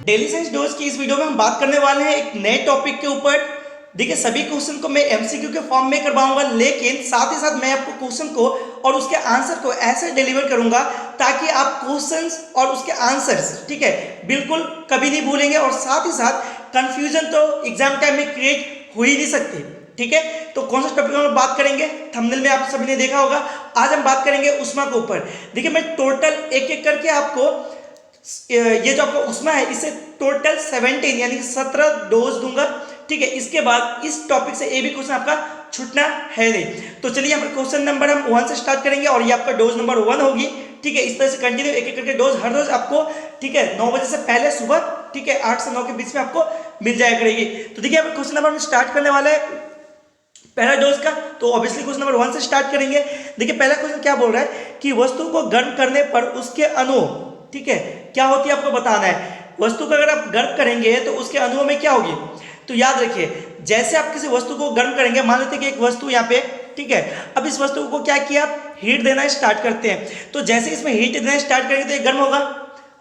Daily science dose की इस video में हम बात करने वाले हैं एक नए टॉपिक के ऊपर। देखिए, सभी क्वेश्चन को मैं एमसीक्यू के फॉर्म में करवाऊंगा, लेकिन साथ ही साथ मैं आपको क्वेश्चन को और उसके आंसर को ऐसे डिलीवर करूंगा ताकि आप क्वेश्चंस और उसके आंसर्स, ठीक है, बिल्कुल कभी नहीं भूलेंगे। और साथ ही साथ कंफ्यूजन तो एग्जाम टाइम में क्रिएट हो ही नहीं सकती, ठीक है। तो कौन सा टॉपिक हम बात करेंगे, थंबनेल में आप सभी ने देखा होगा। आज हम बात करेंगे उष्मा के ऊपर। देखिए, मैं टोटल एक एक करके आपको ये जो आपका उष्मा है इसे टोटल 17 यानी 17 डोज दूंगा, ठीक है। इसके बाद इस टॉपिक से एक भी क्वेश्चन आपका छूटना है नहीं। तो चलिए यहाँ पर क्वेश्चन नंबर हम 1 से स्टार्ट करेंगे और ये आपका डोज नंबर 1 होगी, ठीक है। इस तरह से कंटिन्यू एक एक करके डोज हर रोज आपको, ठीक है, 9 बजे से पहले सुबह, ठीक है, 8 से 9 के बीच में आपको मिल जाया करेगी। तो देखिए, यहाँ पर क्वेश्चन नंबर हम स्टार्ट करने वाले हैं पहला डोज का। तो ऑब्वियसली क्वेश्चन नंबर 1 से स्टार्ट करेंगे। देखिए, पहला क्वेश्चन क्या बोल रहा है कि वस्तु को गर्म करने पर उसके अणु, ठीक है, क्या होती है आपको बताना है। वस्तु को अगर आप गर्म करेंगे तो उसके अणुओं में क्या होगी। तो याद रखिए, जैसे आप किसी वस्तु को गर्म करेंगे, मान लेते हैं कि एक वस्तु यहाँ पे, ठीक है, अब इस वस्तु को क्या किया, हीट देना स्टार्ट करते हैं। तो जैसे इसमें हीट देना स्टार्ट करेंगे तो ये गर्म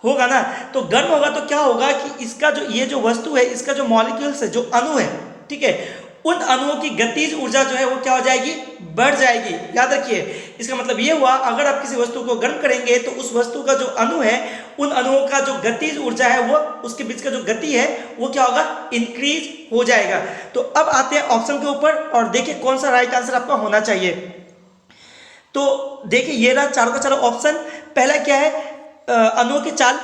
होगा ना। तो गर्म होगा तो क्या होगा कि इसका जो ये जो वस्तु है, इसका जो मॉलिक्यूल्स है, जो अणु है, ठीक है, उन अणुओं की गतिज ऊर्जा जो है वो क्या हो जाएगी, बढ़ जाएगी। याद रखिए, इसका मतलब ये हुआ, अगर आप किसी वस्तु को गर्म करेंगे तो उस वस्तु का जो अणु है, उन अणुओं का जो गतिज ऊर्जा है, वो उसके बीच का जो गति है वो क्या होगा, इंक्रीज हो जाएगा। तो अब आते हैं ऑप्शन के ऊपर और देखिए कौन सा राइट आंसर आपका होना चाहिए। तो देखिए, ये रहा चारों का चारों ऑप्शन। पहला क्या है, अणुओं की चाल,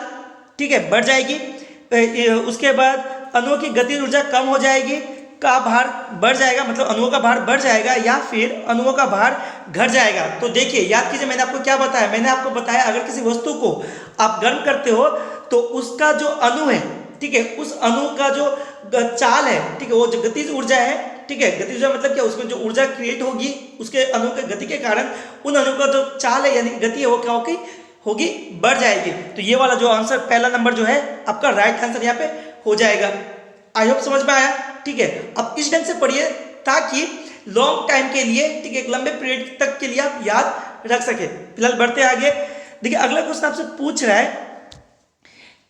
ठीक है, बढ़ जाएगी। उसके बाद अणुओं की गतिज ऊर्जा कम हो जाएगी, का भार बढ़ जाएगा, मतलब अणुओं का भार बढ़ जाएगा, या फिर अणुओं का भार घट जाएगा। तो देखिए, याद कीजिए, मैंने आपको क्या बताया, मैंने आपको बताया अगर किसी वस्तु को आप गर्म करते हो तो उसका जो अणु है, ठीक है, उस अणु का जो चाल है, ठीक है, वो जो गतिज ऊर्जा है, ठीक है, गतिज ऊर्जा मतलब क्या, उसमें जो ऊर्जा क्रिएट होगी उसके अणु के गति के कारण, उन अणु का जो चाल है यानी गति है वो क्या होगी, बढ़ जाएगी। तो ये वाला जो आंसर पहला नंबर जो है आपका राइट आंसर यहाँ पे हो जाएगा। आई होप समझ में आया, ठीक है। अब इस ढंग से पढ़िए ताकि लॉन्ग टाइम के लिए, ठीक है, एक लंबे पीरियड तक के लिए आप याद रख सके। फिलहाल बढ़ते आगे। देखिए, अगला क्वेश्चन आपसे पूछ रहा है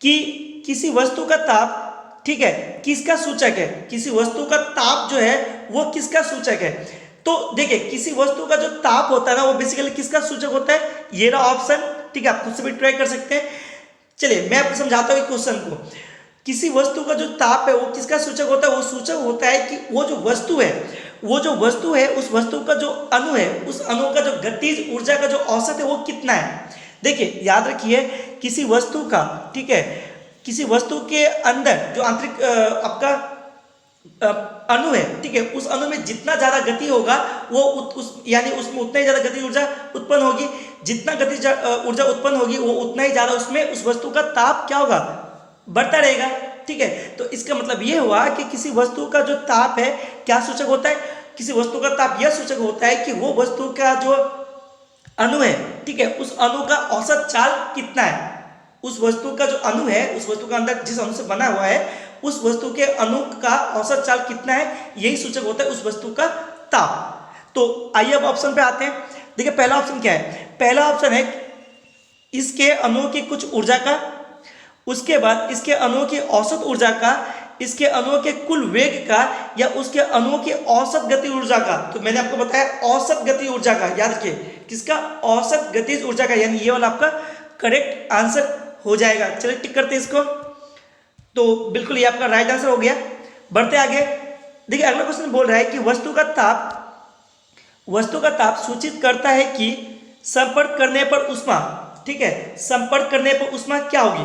कि किसी वस्तु का ताप, ठीक है, किसका सूचक है। किसी वस्तु का ताप जो है वो किसका सूचक है। तो देखिए, किसी वस्तु का जो ताप होता है ना, वो बेसिकली किसका सूचक होता है। ये रहा ऑप्शन, ठीक है, आप खुद से भी ट्राई कर सकते हैं। चलिए मैं आपको समझाता हूँ क्वेश्चन को। किसी वस्तु का जो ताप है वो किसका सूचक होता है। वो सूचक होता है कि वो जो वस्तु है, उस वस्तु का जो अणु है, उस अणु का जो गतिज ऊर्जा का जो औसत है वो कितना है। देखिए, याद रखिए, किसी वस्तु का, ठीक है, किसी वस्तु के अंदर जो आंतरिक आपका अणु है, ठीक है, उस अणु में जितना ज्यादा गति होगा वो यानी उसमें उतना ही ज्यादा गति ऊर्जा उत्पन्न होगी। जितना गति ऊर्जा उत्पन्न होगी वो उतना ही ज्यादा उसमें उस वस्तु का ताप क्या होगा, बढ़ता रहेगा, ठीक है। तो इसका मतलब ये हुआ कि किसी वस्तु का जो ताप है क्या सूचक होता है। किसी वस्तु का ताप यह सूचक होता है कि वो वस्तु का जो अणु है, ठीक है, उस अणु का औसत चाल कितना है। उस वस्तु का जो अणु है, उस वस्तु का अंदर जिस अणु से बना हुआ है, उस वस्तु के अणु का औसत चाल कितना है, यही सूचक होता है उस वस्तु का ताप। तो आइए अब ऑप्शन पे आते हैं। देखिए, पहला ऑप्शन क्या है। पहला ऑप्शन है इसके अणुओं की कुछ ऊर्जा का, उसके बाद इसके अणुओं की औसत ऊर्जा का, इसके अणुओं के कुल वेग का, या उसके अणुओं की औसत गति ऊर्जा का। तो मैंने आपको बताया औसत गति ऊर्जा का, याद रखिए, किसका, औसत गतिज ऊर्जा का, यानी ये वाला आपका करेक्ट आंसर हो जाएगा। चलिए टिक करते हैं इसको। तो बिल्कुल ये आपका राइट आंसर हो गया। बढ़ते आगे। देखिए, अगला क्वेश्चन बोल रहा है कि वस्तु का ताप सूचित करता है कि संपर्क करने पर उष्मा, ठीक है, संपर्क करने पर उष्मा क्या होगी।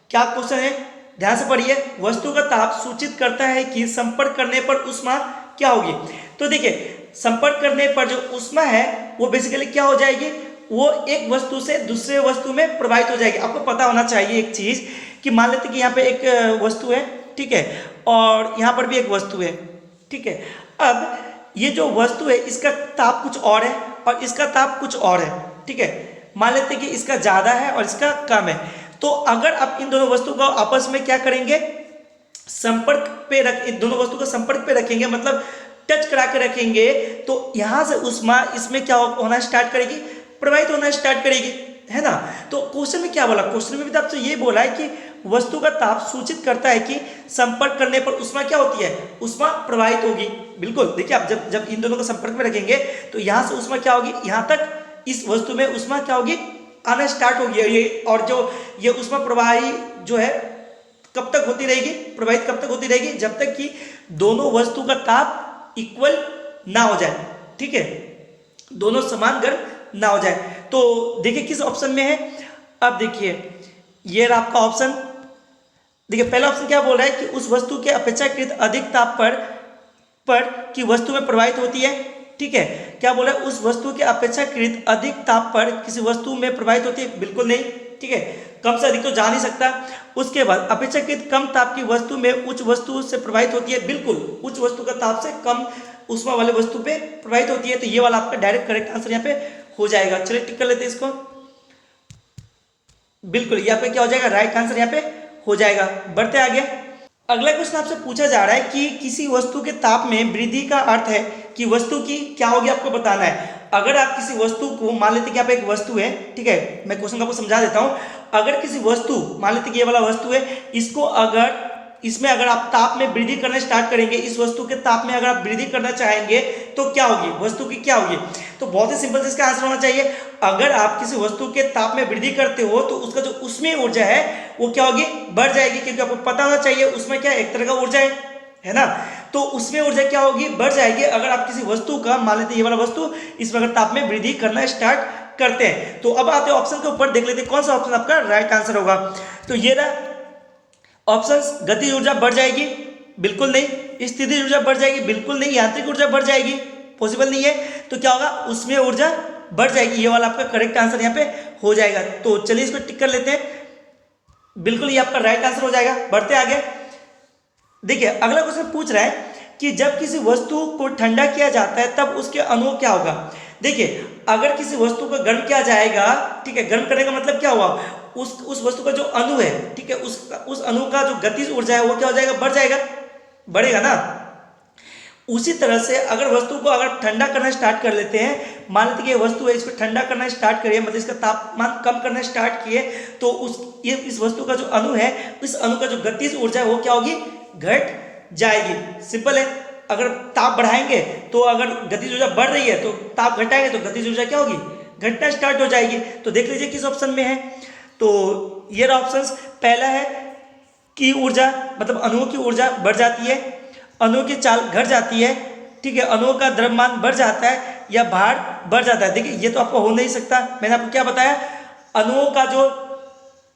क्या क्वेश्चन है, ध्यान से पढ़िए। वस्तु का ताप सूचित करता है कि संपर्क करने पर उष्मा क्या होगी। तो देखिए, संपर्क करने पर जो उष्मा है वो बेसिकली क्या हो जाएगी, वो एक वस्तु से दूसरे वस्तु में प्रवाहित हो जाएगी। आपको पता होना चाहिए एक चीज कि मान लेते कि यहाँ पे एक वस्तु है, ठीक है, और यहाँ पर भी एक वस्तु है, ठीक है। अब ये जो वस्तु है इसका ताप कुछ और है और इसका ताप कुछ और है, ठीक है। मान लेते कि इसका ज्यादा है और इसका कम है। तो अगर आप इन दोनों वस्तु को आपस में क्या करेंगे, संपर्क पे इन दोनों वस्तु को संपर्क पे रखेंगे, मतलब टच करा के रखेंगे, तो यहां से उष्मा इसमें क्या होना स्टार्ट करेगी, प्रवाहित होना स्टार्ट करेगी, है ना। तो क्वेश्चन में क्या बोला, क्वेश्चन में भी तो आपसे ये बोला है कि वस्तु का ताप सूचित करता है कि संपर्क करने पर ऊष्मा क्या होती है, ऊष्मा प्रवाहित होगी। बिल्कुल, देखिए आप जब जब इन दोनों को संपर्क में रखेंगे तो यहाँ से ऊष्मा क्या होगी, यहाँ तक इस वस्तु में ऊष्मा क्या होगी, आना स्टार्ट होगी। ये और जो ये ऊष्मा प्रवाही जो है कब तक होती रहेगी, प्रवाहित कब तक होती रहेगी, जब तक कि दोनों वस्तु का ताप इक्वल ना हो जाए। ठीक है, दोनों समान गर्म ना हो जाए। तो देखिए किस ऑप्शन में है। अब देखिए ये रहा आपका ऑप्शन। देखिए पहला ऑप्शन क्या बोल रहा है कि उस वस्तु के अपेक्षाकृत अधिक ताप पर की वस्तु में प्रवाहित होती है। ठीक है, क्या बोल रहा है, उस वस्तु के अपेक्षाकृत अधिक ताप पर किसी वस्तु में प्रवाहित होती है, बिल्कुल नहीं। ठीक है, कम से अधिक तो जा नहीं सकता। उसके बाद अपेक्षाकृत कम ताप की वस्तु में उच्च वस्तु से प्रवाहित होती है, बिल्कुल उच्च वस्तु का ताप से कम ऊष्मा वाले वस्तु पे प्रवाहित होती है। तो ये वाला आपका डायरेक्ट करेक्ट आंसर यहाँ पे हो जाएगा। चलिए टिक कर लेते हैं इसको। बिल्कुल यहाँ पे क्या हो जाएगा, राइट आंसर यहाँ पे हो जाएगा। बढ़ते आगे, अगला क्वेश्चन आपसे पूछा जा रहा है कि किसी वस्तु के ताप में वृद्धि का अर्थ है कि वस्तु की क्या होगी, आपको बताना है। अगर आप किसी वस्तु को, मान लेते कि आप एक वस्तु है, ठीक है, मैं क्वेश्चन आपको समझा देता हूं। अगर किसी वस्तु, मान लेते कि ये वाला वस्तु है, इसको अगर इसमें अगर आप ताप में वृद्धि करना स्टार्ट करेंगे, इस वस्तु के ताप में अगर आप वृद्धि करना चाहेंगे तो क्या होगी, वस्तु की क्या होगी। तो बहुत ही सिंपल से इसका आंसर होना चाहिए, अगर आप किसी वस्तु के ताप में वृद्धि करते हो तो उसका जो ऊष्मीय ऊर्जा है वो क्या होगी, बढ़ जाएगी। क्योंकि आपको पता होना चाहिए उसमें क्या एक तरह का ऊर्जा है ना, तो उसमें ऊर्जा क्या होगी, बढ़ जाएगी। अगर आप किसी वस्तु का, मान लेते ये वाला वस्तु, इसमें अगर ताप में वृद्धि करना स्टार्ट करते हैं। तो अब आते हैं ऑप्शन के ऊपर, देख लेते हैं कौन सा ऑप्शन आपका राइट आंसर होगा। तो ये रहा ऑप्शन, गतिज ऊर्जा बढ़ जाएगी, बिल्कुल नहीं। स्थितिज ऊर्जा बढ़ जाएगी, बिल्कुल नहीं। यांत्रिक ऊर्जा बढ़ जाएगी, पॉसिबल नहीं है। तो क्या होगा, उसमें ऊर्जा बढ़ जाएगी। ये वाला आपका करेक्ट आंसर यहाँ पे हो जाएगा। तो चलिए इसको टिक कर लेते हैं, बिल्कुल ये आपका राइट आंसर हो जाएगा। बढ़ते आगे, देखिए अगला क्वेश्चन पूछ रहा है कि जब किसी वस्तु को ठंडा किया जाता है तब उसके अणु क्या होगा। देखिए अगर किसी वस्तु को गर्म किया जाएगा, ठीक है, गर्म करने का मतलब क्या हुआ, उस वस्तु का जो अणु है, ठीक है, उस अणु का जो गतिज ऊर्जा है वो क्या हो जाएगा, बढ़ जाएगा, बढ़ेगा ना। उसी तरह से अगर वस्तु को अगर ठंडा करना स्टार्ट कर लेते हैं, मान लेते कि ये वस्तु है, इसको ठंडा करना स्टार्ट करिए, मतलब इसका तापमान कम करना स्टार्ट किए, तो इस वस्तु का जो अणु है, इस अणु का जो गतिज ऊर्जा है वो क्या होगी, घट जाएगी। सिंपल है, अगर ताप बढ़ाएंगे तो अगर गतिज ऊर्जा बढ़ रही है तो ताप घटाएंगे तो गतिज ऊर्जा क्या होगी, घटना स्टार्ट हो जाएगी। तो देख लीजिए किस ऑप्शन में है। तो ये रहा ऑप्शंस। पहला है कि ऊर्जा, मतलब अणुओं की ऊर्जा बढ़ जाती है, अणुओं की चाल घट जाती है, ठीक है, अणुओं का द्रव्यमान बढ़ जाता है या भार बढ़ जाता है। देखिए ये तो आपको हो नहीं सकता, मैंने आपको क्या बताया, अणुओं का जो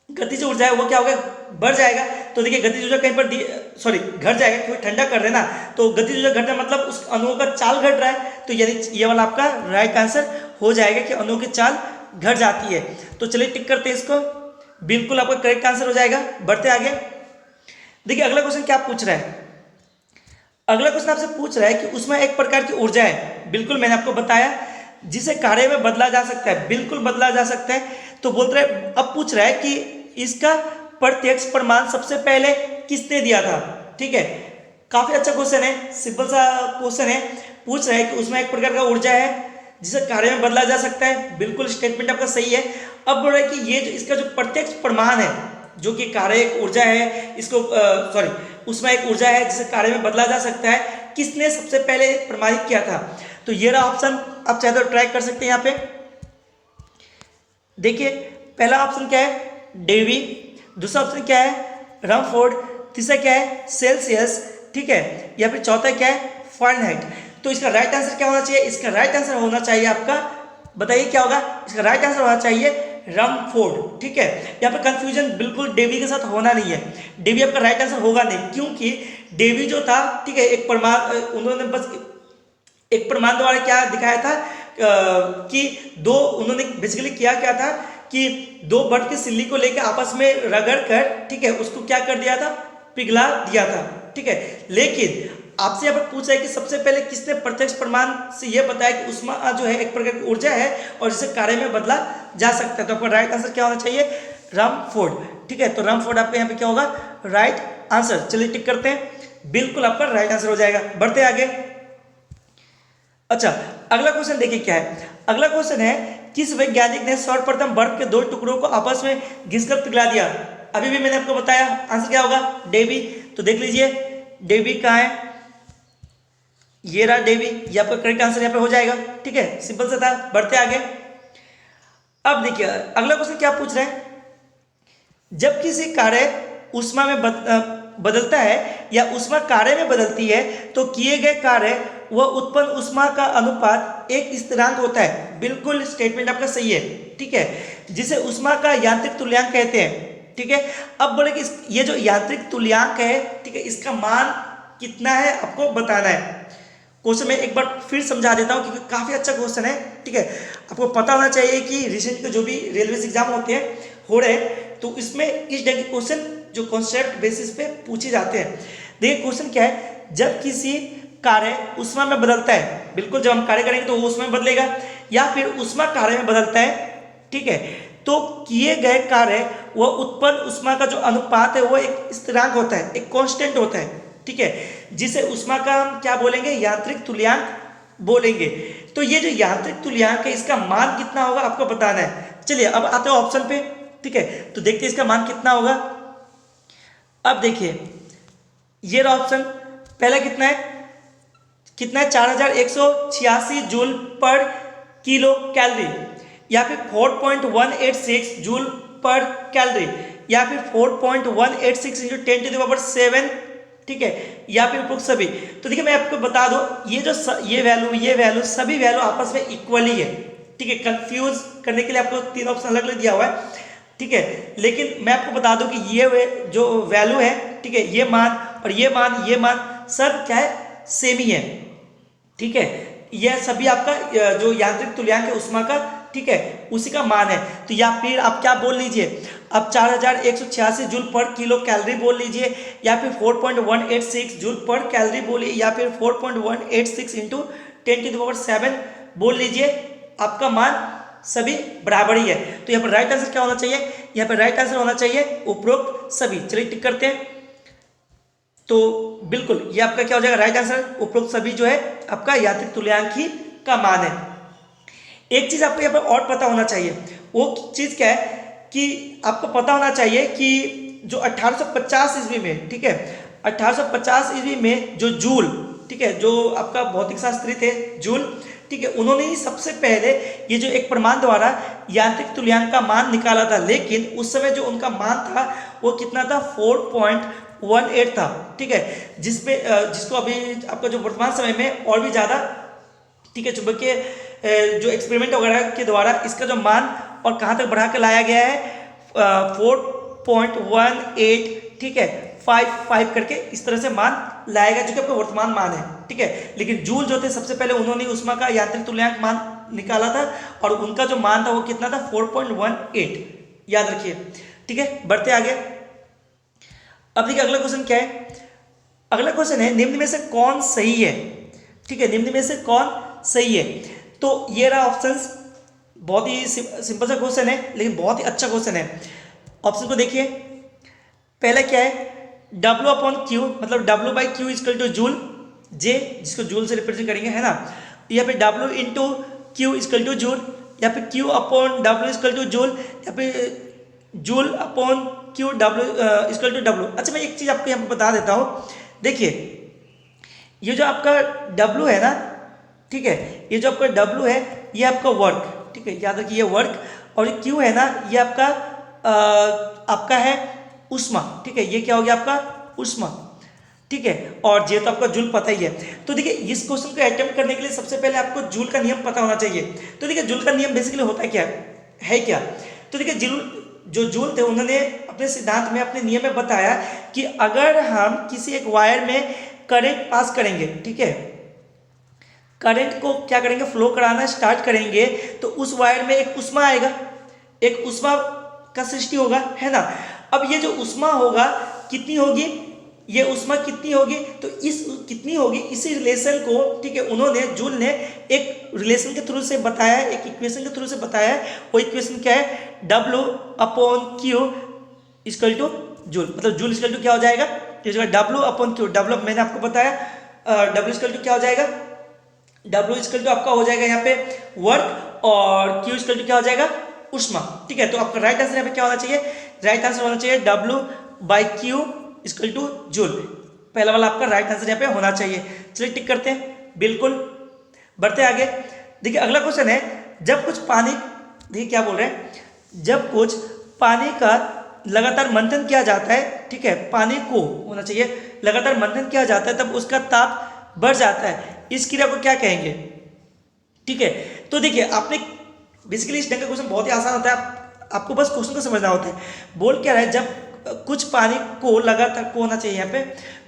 गतिज ऊर्जा है वो क्या होगा, बढ़ जाएगा। तो देखिए गतिज ऊर्जा कहीं पर घट जाएगा, क्योंकि ठंडा कर रहे हैं ना, तो गतिज ऊर्जा घट रहा है, मतलब उस अणुओं का चाल घट रहा है। तो यानी ये वाला आपका राइट आंसर हो जाएगा कि अणुओं की चाल घट जाती है। तो चलिए टिक करते हैं इसको, बिल्कुल आपका करेक्ट आंसर हो जाएगा। बढ़ते आगे, देखिए अगला क्वेश्चन क्या पूछ रहा है। अगला क्वेश्चन आपसे पूछ रहा है कि उसमें एक प्रकार की ऊर्जा है, बिल्कुल मैंने आपको बताया, जिसे कार्य में बदला जा सकता है, बिल्कुल बदला जा सकता है। तो बोल रहे, अब पूछ रहा है कि इसका प्रत्यक्ष प्रमाण सबसे पहले किसने दिया था। ठीक है, काफी अच्छा क्वेश्चन है, सिंपल सा क्वेश्चन है। पूछ रहा है कि उसमें एक प्रकार का ऊर्जा है जिसे कार्य में बदला जा सकता है, बिल्कुल स्टेटमेंट आपका सही है। अब बोल रहा है कि ये जो इसका जो प्रत्यक्ष प्रमाण है, जो कि कार्य एक ऊर्जा है, इसको उसमें एक ऊर्जा है जिसे कार्य में बदला जा सकता है, किसने सबसे पहले प्रमाणित किया था। तो ये रहा ऑप्शन, आप चाहे तो ट्राई कर सकते हैं यहाँ पे। देखिए पहला ऑप्शन क्या है, डेवी, दूसरा ऑप्शन क्या है, रमफोर्ड, तीसरा क्या है, सेल्सियस, ठीक है, या फिर चौथा क्या है, फ़ारेनहाइट। तो इसका राइट आंसर क्या होना चाहिए, इसका राइट आंसर होना चाहिए आपका, बताइए क्या होगा, इसका राइट आंसर होना चाहिए रमफोर्ड। ठीक है, यहाँ पे कंफ्यूजन बिल्कुल डेवी के साथ होना नहीं है, डेवी आपका राइट आंसर होगा नहीं, क्योंकि डेवी जो था, ठीक है, एक प्रमाण, उन्होंने बस एक प्रमाण द्वारा क्या दिखाया था कि दो, उन्होंने बेसिकली किया क्या था कि दो बर्फ की सिल्ली को लेकर आपस में रगड़ कर, ठीक है, उसको क्या कर दिया था, पिघला दिया था। ठीक है, लेकिन आपसे यहाँ पर पूछ रहा है कि सबसे पहले किसने प्रत्यक्ष प्रमाण से यह बताया कि ऊष्मा जो है एक प्रकार की ऊर्जा है और जिसे कार्य में बदला जा सकता है। तो आपका राइट आंसर क्या होना चाहिए, रमफोर्ड। ठीक है, तो रमफोर्ड आपका यहाँ पे क्या होगा, राइट आंसर। चलिए टिक करते हैं, बिल्कुल आपका राइट आंसर हो जाएगा। बढ़ते आगे। अच्छा, अगला क्वेश्चन देखिए क्या है। अगला क्वेश्चन है, किस वैज्ञानिक ने सर्वप्रथम बर्फ के दो टुकड़ों को आपस में घिसकर पिघला दिया। अभी भी मैंने आपको बताया आंसर क्या होगा, डेवी। तो देख लीजिए डेवी कहाँ है, ये रहा डेवी, ये आपका करेक्ट आंसर यहाँ पे हो जाएगा। ठीक है, सिंपल सा था। बढ़ते आगे। अब देखिए अगला क्वेश्चन क्या पूछ रहे हैं, जब किसी कार्य ऊष्मा में बदलता है या ऊष्मा कार्य में बदलती है तो किए गए कार्य व उत्पन्न ऊष्मा का अनुपात एक स्थिरांक होता है। बिल्कुल स्टेटमेंट आपका सही है। ठीक है, जिसे ऊष्मा का यांत्रिक तुल्यांक कहते हैं। ठीक है, अब बोले कि ये जो यांत्रिक तुल्यांक है, ठीक है, इसका मान कितना है आपको बताना है। क्वेश्चन में एक बार फिर समझा देता हूँ क्योंकि काफ़ी अच्छा क्वेश्चन है। ठीक है, आपको पता होना चाहिए कि रिसेंट के जो भी रेलवे एग्जाम होते हैं हो रहे हैं तो इसमें इस ढंग के क्वेश्चन जो कॉन्सेप्ट बेसिस पे पूछे जाते हैं। देखिए क्वेश्चन क्या है, जब किसी कार्य ऊष्मा में बदलता है, बिल्कुल जब हम कार्य करेंगे तो वो ऊष्मा में बदलेगा, या फिर ऊष्मा कार्य में बदलता है। ठीक है, तो किए गए कार्य व उत्पन्न ऊष्मा का जो अनुपात है वो एक स्थिरांक होता है, एक कांस्टेंट होता है। ठीक है, जिसे ऊष्मा का हम क्या बोलेंगे, यांत्रिक तुल्यांक बोलेंगे। तो ये जो यांत्रिक तुल्यांक है इसका मान कितना होगा आपको बताना है। चलिए अब आते हैं ऑप्शन पे। ठीक है, तो देखते हैं इसका मान कितना होगा। अब देखिए ये रहा ऑप्शन, पहला कितना है, 4186 जूल पर किलो कैलोरी, या फिर 4.186 जूल पर कैलोरी, या फिर 4.186 इंटू 10⁻⁷। ठीक है, या फिर उपरोक्त सभी। तो देखिए मैं आपको बता दूं ये वैल्यू सभी वैल्यू आपस में इक्वली है। ठीक है, कंफ्यूज करने के लिए आपको तीन ऑप्शन अलग अलग दिया हुआ है। ठीक है, लेकिन मैं आपको बता दूं कि ये जो वैल्यू है, ठीक है, ये मान और ये मान सब क्या है, सेम ही है। ठीक है, यह सभी आपका जो यांत्रिक तुल्यांक है ऊष्मा का, ठीक है, उसी का मान है। तो या फिर आप क्या बोल लीजिए, आप 4186 जूल पर किलो कैलोरी बोल लीजिए, या फिर 4.186 जूल पर कैलोरी बोलिए, या फिर 4.186 इंटू 10⁻⁷ बोल लीजिए, आपका मान सभी बराबर ही है। तो यहाँ पर राइट आंसर क्या होना चाहिए, यहाँ पर राइट आंसर होना चाहिए उपरोक्त सभी। चलिए टिक करते हैं। तो बिल्कुल ये आपका क्या हो जाएगा, राइट आंसर उपरोक्त सभी जो है आपका यांत्रिक तुल्यांक ही का मान है। एक चीज आपको यहाँ पर और पता होना चाहिए, वो चीज क्या है कि आपको पता होना चाहिए कि जो 1850 ईस्वी में, ठीक है, 1850 ईस्वी में जो जूल, ठीक है, जो आपका भौतिक शास्त्री थे जूल, ठीक है, उन्होंने ही सबसे पहले ये जो एक प्रमाण द्वारा यांत्रिक तुल्यांक का मान निकाला था। लेकिन उस समय जो उनका मान था वो कितना था, 4.18 था। ठीक है, जिसको अभी आपका जो वर्तमान समय में और भी ज़्यादा, ठीक है, चुंबकीय जो एक्सपेरिमेंट वगैरह के द्वारा इसका जो मान और कहाँ तक बढ़ा के लाया गया है, 4.18, ठीक है, 5 करके इस तरह से मान लाया गया जो कि आपका वर्तमान मान है। ठीक है, लेकिन जूल जो थे सबसे पहले उन्होंने ऊष्मा का यांत्रिक तुल्यांक मान निकाला था और उनका जो मान था वो कितना था, 4.18, याद रखिए। ठीक है, बढ़ते आगे। अब देखिए अगला क्वेश्चन क्या है, अगला क्वेश्चन है निम्न में से कौन सही है। ठीक है, निम्न में से कौन सही है। तो ये रहा ऑप्शंस, बहुत ही सिंपल सा क्वेश्चन है लेकिन बहुत ही अच्छा क्वेश्चन है। ऑप्शन को देखिए, पहला क्या है, W/Q, मतलब W/Q equal two joule, J जिसको जूल से रिप्रेजेंट करेंगे, है ना, या फिर W into Q equal two joule, या फिर Q/W इक्वल टू जूल, या फिर Joule/Q इक्वल टू W। अच्छा मैं एक चीज़ आपको यहाँ पर बता देता हूँ, देखिए ये जो आपका W है ना, ठीक है, ये जो आपका W है ये आपका वर्क, ठीक है, याद रखिए ये वर्क, और ये Q है ना ये आपका है ऊष्मा। ठीक है, ये क्या हो गया आपका ऊष्मा। ठीक है, और जे तो आपका जूल पता ही है। तो देखिए इस क्वेश्चन को अटेम्प्ट करने के लिए सबसे पहले आपको जूल का नियम पता होना चाहिए। तो देखिए जूल का नियम बेसिकली होता है क्या, तो देखिए जो जूल थे उन्होंने अपने सिद्धांत में, अपने नियम में बताया कि अगर हम किसी एक वायर में करंट पास करेंगे, ठीक है, करंट को क्या करेंगे, फ्लो कराना स्टार्ट करेंगे, तो उस वायर में एक ऊष्मा आएगा, एक ऊष्मा का सृष्टि होगा, है ना। अब ये जो ऊष्मा होगा कितनी होगी, ये ऊष्मा कितनी होगी, तो कितनी होगी इसी रिलेशन को, ठीक है, उन्होंने जूल ने एक रिलेशन के थ्रू से बताया, एक इक्वेशन के थ्रू से बताया। वो इक्वेशन क्या है, W/Q इक्वल टू जूल, मतलब जूल इक्वल टू क्या हो जाएगा, W/Q, W मैंने आपको बताया, W इक्वल टू क्या हो जाएगा, W इक्वल टू आपका हो जाएगा यहाँ पे वर्क, और Q इक्वल टू क्या हो जाएगा, ऊष्मा। ठीक है, तो आपका राइट आंसर यहाँ पे क्या होना चाहिए, राइट आंसर होना चाहिए W/Q इक्वल टू जूल। पहला वाला आपका राइट आंसर यहाँ पे होना चाहिए। चलिए टिक करते हैं, बिल्कुल। बढ़ते आगे। देखिए अगला क्वेश्चन है, जब कुछ पानी, देखिए क्या बोल रहे हैं, जब कुछ पानी का लगातार मंथन किया जाता है, ठीक है, पानी को होना चाहिए लगातार मंथन किया जाता है तब उसका ताप बढ़ जाता है, इस क्रिया को क्या कहेंगे? ठीक है, तो देखिए आपने बेसिकली इस ढंग का क्वेश्चन बहुत ही आसान होता है, आपको बस क्वेश्चन को समझना होता है। बोल क्या रहा है, जब कुछ पानी को लगातार, को होना चाहिए यहाँ पे,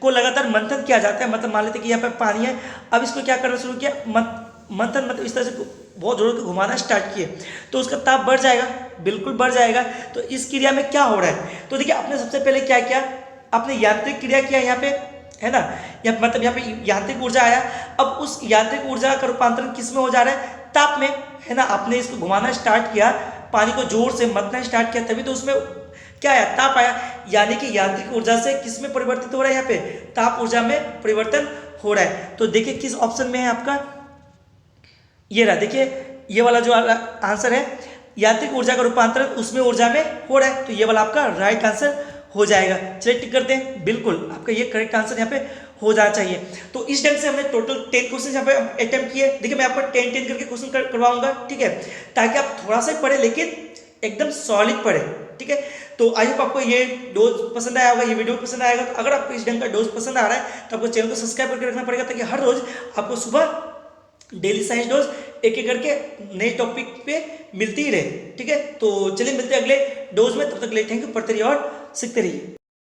को लगातार मंथन किया जाता है, मतलब मान लेते हैं कि यहाँ पे पानी है, अब इसको क्या करना शुरू किया, मंथन मतलब इस तरह से बहुत जोर के घुमाना स्टार्ट किए तो उसका ताप बढ़ जाएगा, बिल्कुल बढ़ जाएगा। तो इस क्रिया में क्या हो रहा है, तो देखिए आपने सबसे पहले क्या किया, आपने यांत्रिक क्रिया किया यहाँ पे, है ना, या मतलब यहाँ पे यांत्रिक ऊर्जा आया। अब उस यांत्रिक ऊर्जा का रूपांतरण किस में हो जा रहा है, ताप में, है ना। आपने इसको घुमाना स्टार्ट किया, पानी को जोर से मतना स्टार्ट किया, तभी तो उसमें क्या आया, ताप आया। यानी कि यांत्रिक ऊर्जा से किस में परिवर्तित हो रहा है, यहाँ पे ताप ऊर्जा में परिवर्तन हो रहा है। तो देखिए किस ऑप्शन में है आपका, ये रहा, देखिए ये वाला जो आंसर है, यांत्रिक ऊर्जा का रूपांतरण उसमें ऊर्जा में हो रहा है, तो ये वाला आपका राइट आंसर हो जाएगा। चलिए टिक करते हैं, बिल्कुल आपका ये करेक्ट आंसर यहाँ पे हो जाना चाहिए। तो इस ढंग से हमने टोटल 10 क्वेश्चन यहाँ पे अटेम्प्ट किए। देखिए मैं आपको 10 करके क्वेश्चन करवाऊंगा, ठीक है, ताकि आप थोड़ा सा पढ़े लेकिन एकदम सॉलिड पढ़े, ठीक है। तो आई होप आपको ये डोज पसंद आया होगा, ये वीडियो पसंद आएगा। तो अगर आपको इस ढंग का डोज पसंद आ रहा है तो आपको चैनल को सब्सक्राइब करके रखना पड़ेगा, ताकि हर रोज आपको सुबह डेली साइंस डोज एक एक करके नए टॉपिक पे मिलती ही रहे, ठीक है। तो चलिए मिलते हैं अगले डोज में, तब तक ले थैंक यू, पढ़ते रहिए और सीखते रहिए।